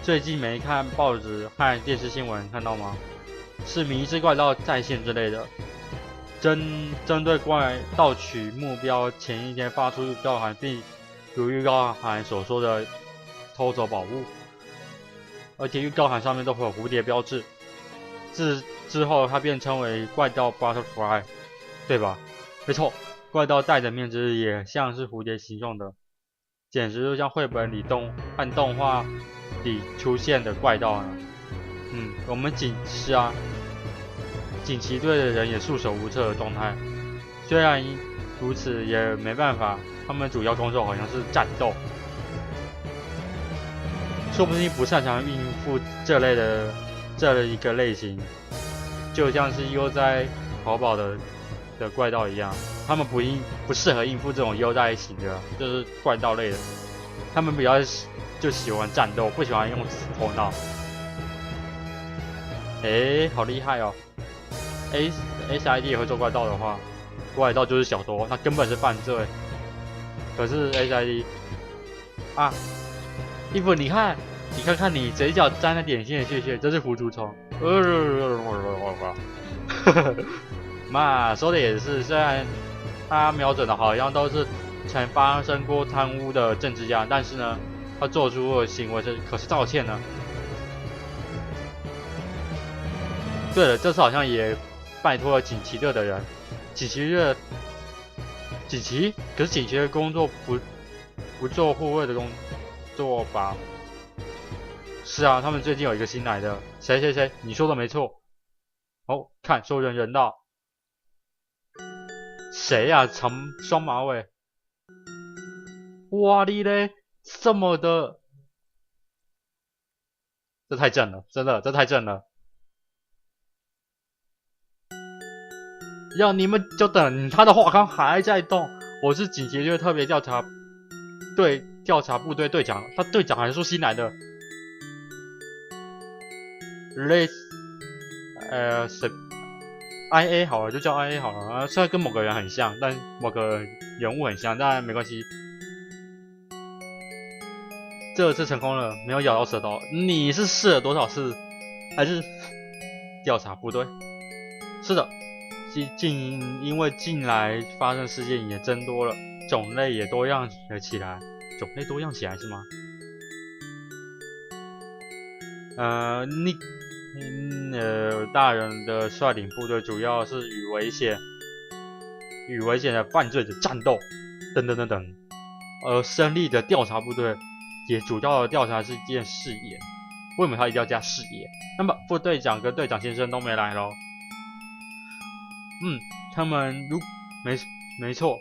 最近没看报纸和电视新闻看到吗？是迷之怪盗在线之类的，针对怪盗取目标前一天发出预告函，并如预告函所说的偷走宝物，而且预告函上面都会有蝴蝶标志。之后它便称为怪盗 Butterfly， 对吧？没错，怪盗戴的面具也像是蝴蝶形状的，简直就像绘本里和动画里出现的怪盗呢。我们警旗队的人也束手无策的状态。虽然如此，也没办法，他们主要工作好像是战斗，说不定不擅长应付这一个类型，就像是悠哉淘宝的怪盗一样，他们不适合应付这种悠哉型的，就是怪盗类的，他们比较就喜欢战斗，不喜欢用头脑。好厉害哦 ！SID 也会做怪盗的话，怪盗就是小偷，那根本是犯罪。可是 SID 啊，衣服你看看你嘴角沾了点心的屑屑，这是糊涂虫。嘛，说的也是，虽然他瞄准的好像都是曾发生过贪污的政治家，但是呢，他做出的行为可是道歉呢。对了，这次好像也拜托了警旗队的人。可是警旗的工作不做护卫的工作吧？是啊，他们最近有一个新来的，谁？你说的没错。哦，看说人道。谁呀？双马尾。哇哩嘞，这么的，这太正了，真的，这太正了。要你们就等他的画框还在动。我是警旗队特别调查部队队长，他队长还说新来的。类似IA 好了，就叫 IA 好了。虽然跟某个人很像，但某个人物很像，但没关系。这次成功了，没有咬到舌头。你是试了多少次？还是调查部队？是的。因为近来发生事件也增多了，种类也多样了起来。种类多样起来是吗？大人的率领部队主要是与危险的犯罪者战斗，等。而胜利的调查部队也主要的调查是一件事业。为什么他一定要加事业？那么副队长跟队长先生都没来咯。他们没错，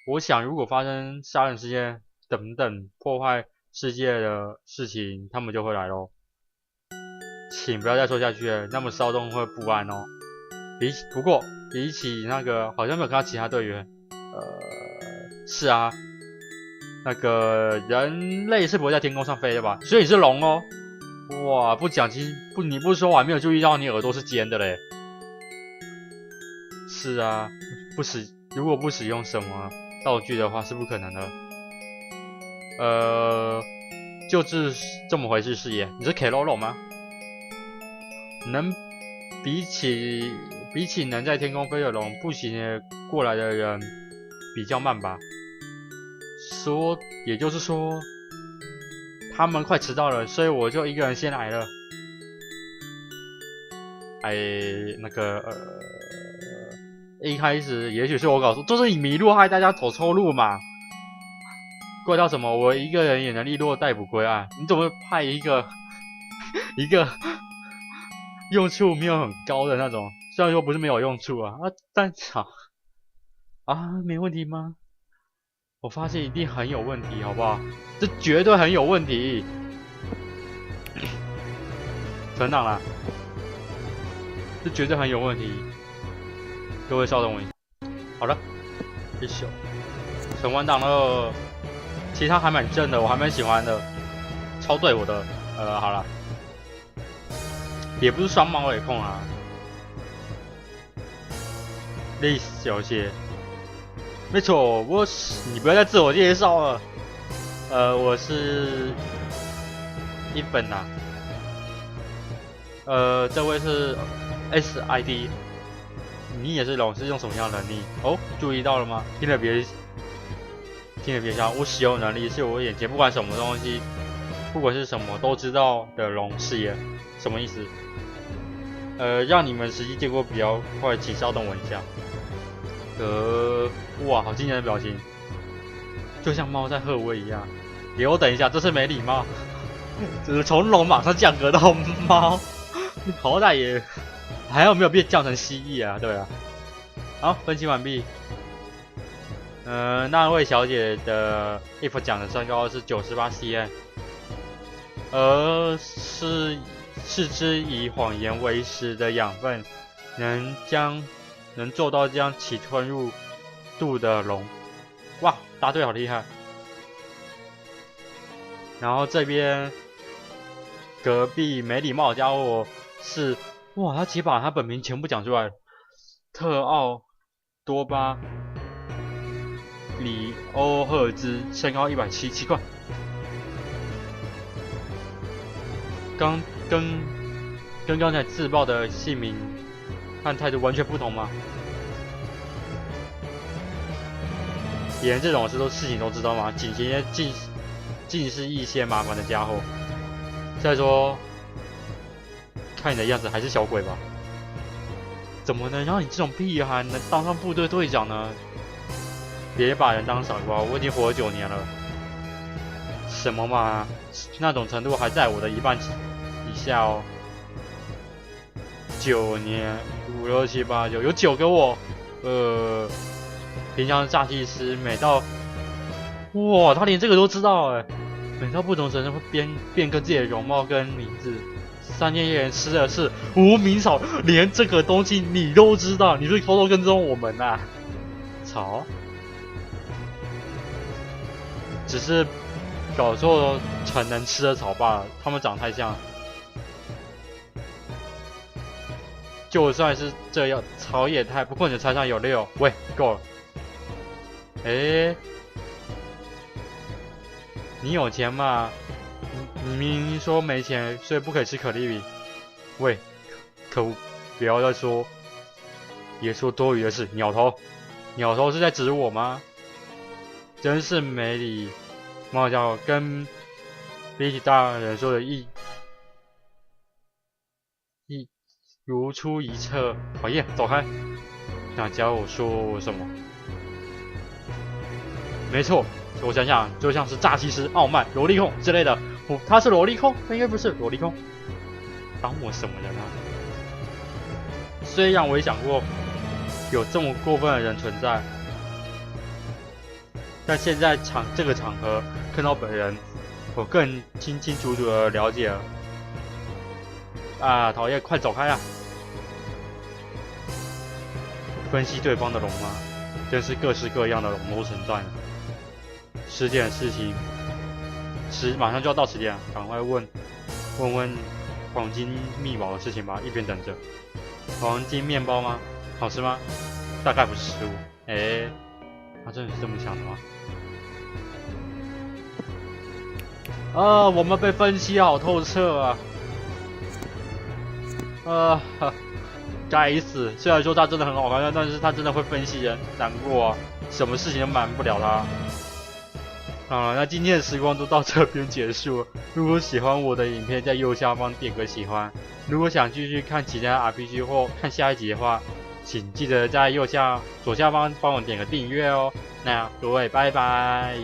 我想如果发生杀人事件等破坏世界的事情，他们就会来咯。请不要再说下去了，那么骚动会不安哦。不过比起那个，好像没有看到其他队员。是啊，那个人类是不会在天空上飞的吧？所以你是龙哦。哇，你不说我还没有注意到你耳朵是尖的嘞。是啊，如果不使用什么道具的话是不可能的。就是这么回事是也。你是 Keroro 吗？比起能在天空飞的龙，步行过来的人比较慢吧。也就是说，他们快迟到了，所以我就一个人先来了。一开始也许是我搞错，就是你迷路害大家走错路嘛。怪到什么？我一个人也能利落逮捕归案，你怎么会派一个用处没有很高的那种？虽然说不是没有用处啊，但没问题吗？我发现一定很有问题，好不好？这绝对很有问题。存档了，这绝对很有问题。各位稍等我一下。好了，存完档了。其他还蛮正的，我还蛮喜欢的，超对我的。好了，也不是双马尾控啊。丽小姐，没错，你不要再自我介绍了。我是一本啊。这位是 SID， 你也是龙，是用什么样的能力？哦，注意到了吗？听了别笑，我使用能力是我眼前不管什么东西，不管是什么都知道的龙视野，什么意思？让你们实际结果比较快，请稍等我一下。哇，好惊人的表情，就像猫在喝威一样。给我等一下，这是没礼貌。只是从龙马上降格到猫，好歹也还有没有变降成蜥蜴啊？对啊。好，分析完毕。那位小姐的 if 讲的身高是98 cm， 是只以谎言为食的养分，能做到将其吞入肚的龙。哇，答对好厉害！然后这边隔壁没礼貌的家伙是，哇，他直接把他本名全部讲出来，特奥多巴里欧赫兹，身高170，奇怪，跟刚才自爆的姓名和态度完全不同吗？连这种事情都知道吗？仅是一些麻烦的家伙。再说，看你的样子还是小鬼吧？怎么能让你这种屁孩能当上部队队长呢？别把人当傻瓜，我已经活了9年了。什么嘛，那种程度还在我的一半以下哦。9年，5、6、7、8、9，有9个我。平常诈欺师每到，哇，他连这个都知道哎。每到不同城市会变更自己的容貌跟名字。3天夜人吃的是无名草，连这个东西你都知道，你是偷偷跟踪我们啊？草，只是搞错成能吃的草罢了，他们长太像了。就算是这样，草也太……不过你的菜上有6，喂，够了。你有钱嘛？你明明说没钱，所以不可以吃可丽饼。喂，可恶！不要再说，别说多余的事。鸟头是在指我吗？真是没礼貌，叫跟比起大人说的如出一辙。讨厌，走开！想教我说什么？没错。我想想，就像是诈欺师、傲慢、萝莉控之类的。他是萝莉控，他应该不是萝莉控。当我什么人啊？虽然我也想过有这么过分的人存在，但现在这个场合看到本人，我更清清楚楚的了解了。啊，讨厌，快走开啊！分析对方的龙吗？真是各式各样的龙都存在呢。10点的事情，马上就要到10点了，赶快问黄金秘宝的事情吧，一边等着。黄金面包吗？好吃吗？大概不是食物。他真的是这么想的吗？我们被分析好透彻啊！该死！虽然说他真的很好看，但是他真的会分析人，难过啊！什么事情都瞒不了他。那今天的时光都到这边结束了。如果喜欢我的影片，在右下方点个喜欢。如果想继续看其他 RPG 或看下一集的话，请记得在左下方帮我点个订阅哦。那各位，拜拜。